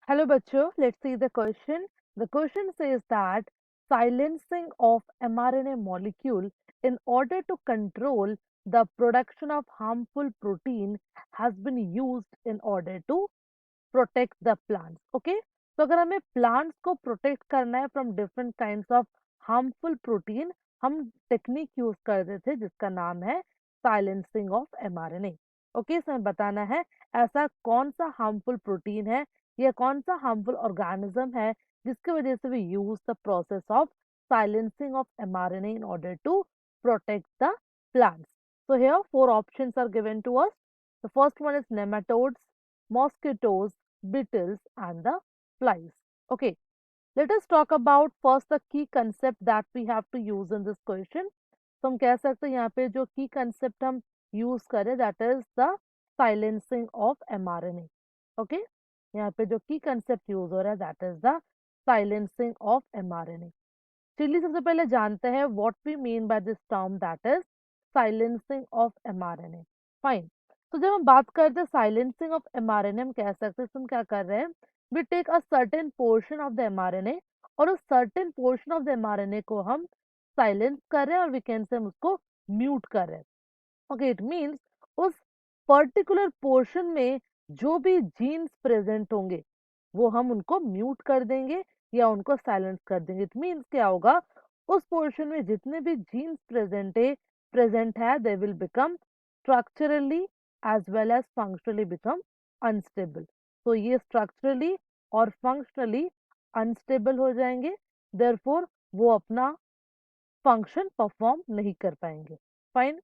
Hello, bachcho. Let's see the question. The question says that silencing of mRNA molecule in order to control the production of harmful protein has been used in order to protect the plants. Okay, तो अगर हमें plants को protect करना है from different kinds of harmful protein, हम technique use करते थे जिसका नाम है silencing of mRNA. ओके, इसमें बताना है ऐसा कौन सा हार्मफुल प्रोटीन है या कौन सा हार्मफुल ऑर्गेनिज्म है जिसकी वजह से we use the process of silencing of mRNA in order to protect the plants. So here four options are given to us. The first one is nematodes, mosquitoes, beetles and the flies. Okay, let us talk about first the key concept that we have to use in this question. तो हम कह सकते हैं यहाँ पे जो की concept हम यूज करें that is the silencing of mRNA. Okay, यहाँ पे जो की कंसेप्ट यूज हो रहा है that is the silencing of mRNA. चलिए सबसे पहले जानते हैं what we mean by this term that is silencing of mRNA. Fine, तो जब हम बात करते हैं साइलेंसिंग ऑफ mRNA हम कह सकते हैं हम क्या कर रहे हैं, we take a certain portion of the mRNA और उस certain portion of the mRNA को हम साइलेंस कर रहे हैं और वी कैन से हम उसको म्यूट कर रहे हैं. ओके, इट मीन्स उस पर्टिकुलर पोर्शन में जो भी जीन्स प्रेजेंट होंगे वो हम उनको म्यूट कर देंगे या उनको साइलेंस कर देंगे. इट मीन्स क्या होगा, उस पोर्शन में जितने भी जीन्स प्रेजेंट है they will become structurally as well as functionally become unstable. तो ये स्ट्रक्चरली और फंक्शनली अनस्टेबल हो जाएंगे, देयरफॉर वो अपना फंक्शन परफॉर्म नहीं कर पाएंगे. Fine,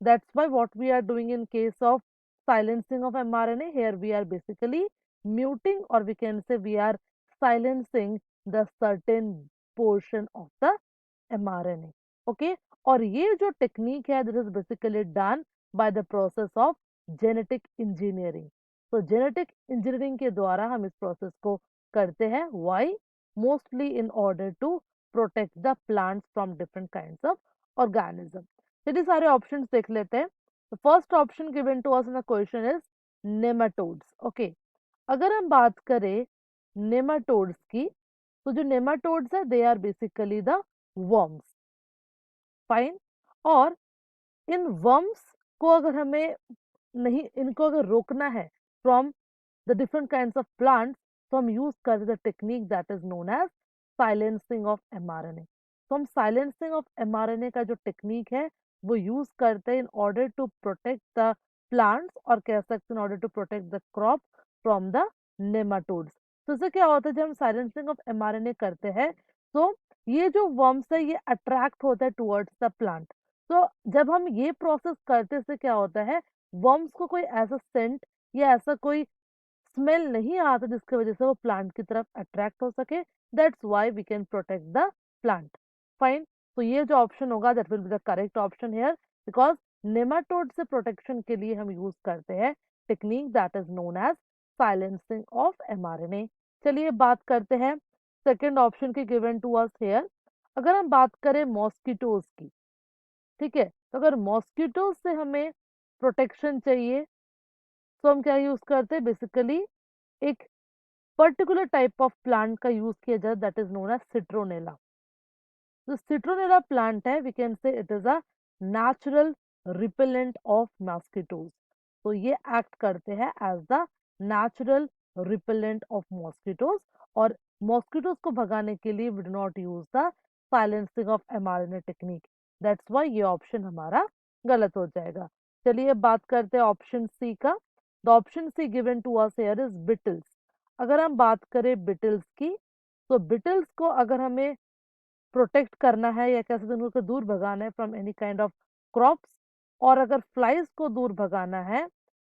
that's why what we are doing in case of silencing of mRNA, here we are basically muting or we can say we are silencing the certain portion of the mRNA. Okay, और ये जो technique है this is basically done by the process of genetic engineering. तो genetic engineering के द्वारा हम इस process को करते हैं. why? Mostly in order to protect the plants from different kinds of organisms. चलिए सारे ऑप्शंस देख लेते हैं. The first option given to us in the question is nematodes. Okay, अगर हम बात करें नेमाटोड्स की तो जो नेमाटोड्स है they are basically the worms. Fine, और इन वर्म्स को अगर हमें नहीं इनको अगर रोकना है from the different kinds of plants तो हम यूज करते the technique that is known as silencing of mRNA. तो हम साइलेंसिंग ऑफ mRNA का जो टेक्निक है वो यूज करते हैं in order to protect the plants और कह सकते हैं in order to protect the crop from the nematodes. तो इससे क्या होता है जब हम साइलेंसिंग ऑफ mRNA करते हैं तो ये जो वर्म्स है ये अट्रैक्ट होता है टुवर्ड्स द प्लांट. तो जब हम ये प्रोसेस करते से क्या होता है, वर्म्स को कोई ऐसा सेंट या ऐसा कोई स्मेल नहीं आता जिसकी वजह से वो प्लांट की तरफ अट्रैक्ट हो सके. That's why we can protect the plant. Fine, तो ये जो ऑप्शन होगा that will be the correct option here because nematode से प्रोटेक्शन के लिए हम यूज करते हैं technique that is known as silencing of mRNA. चलिए बात करते हैं सेकेंड ऑप्शन की गिवन टू अस हियर. अगर हम बात करें मॉस्किटोज की, ठीक है, तो अगर मॉस्किटो से हमें प्रोटेक्शन चाहिए तो हम क्या यूज करते हैं, बेसिकली एक पर्टिकुलर टाइप ऑफ प्लांट का यूज किया जाए that is known as citronella. जो सिट्रोनेला प्लांट है we can say it is a natural repellent of mosquitoes. तो ये एक्ट करते हैं as the natural repellent of mosquitoes और मॉस्किटोज को भगाने के लिए we do not use the silencing of mRNA technique. That's why ये ऑप्शन हमारा गलत हो जाएगा. चलिए बात करते हैं ऑप्शन सी का. The option C given to us here is beetles. अगर हम बात करें बिटल्स की तो बिटल्स को अगर हमें प्रोटेक्ट करना है या कैसे उनको दूर भगाना है from any kind of crops और अगर फ्लाइज को दूर भगाना है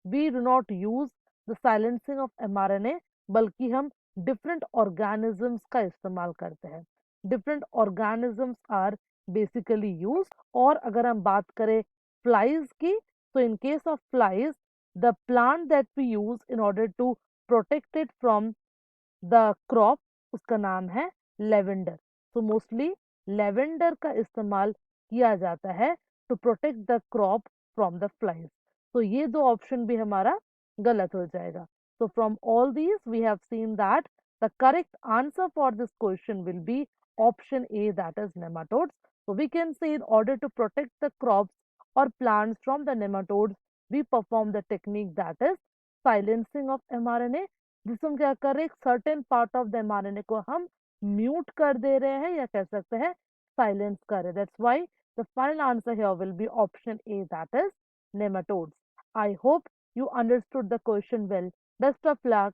we do not use the silencing of mRNA बल्कि हम डिफरेंट ऑर्गेनिजम्स का इस्तेमाल करते हैं. Different organisms are basically use. और अगर हम बात करें फ्लाइज की तो in case of flies the plant that we use in order to protect it from the crop उसका नाम है लेवेंडर. तो मोस्टली लेवेंडर का इस्तेमाल किया जाता है to protect the crop from the flies. तो ये दो ऑप्शन भी हमारा गलत हो जाएगा. So from all these, we have seen that the correct answer for this question will be option A, that is nematodes. So we can say in order to protect the crops or plants from the nematodes, we perform the technique that is silencing of mRNA, जिसमें हम क्या कर रहे हैं, एक certain part of the mRNA को हम mute कर दे रहे हैं या कह सकते हैं साइलेंस कर रहे हैं. That's why the final answer here will be option A, that is nematodes. I hope you understood the question well. Best of luck.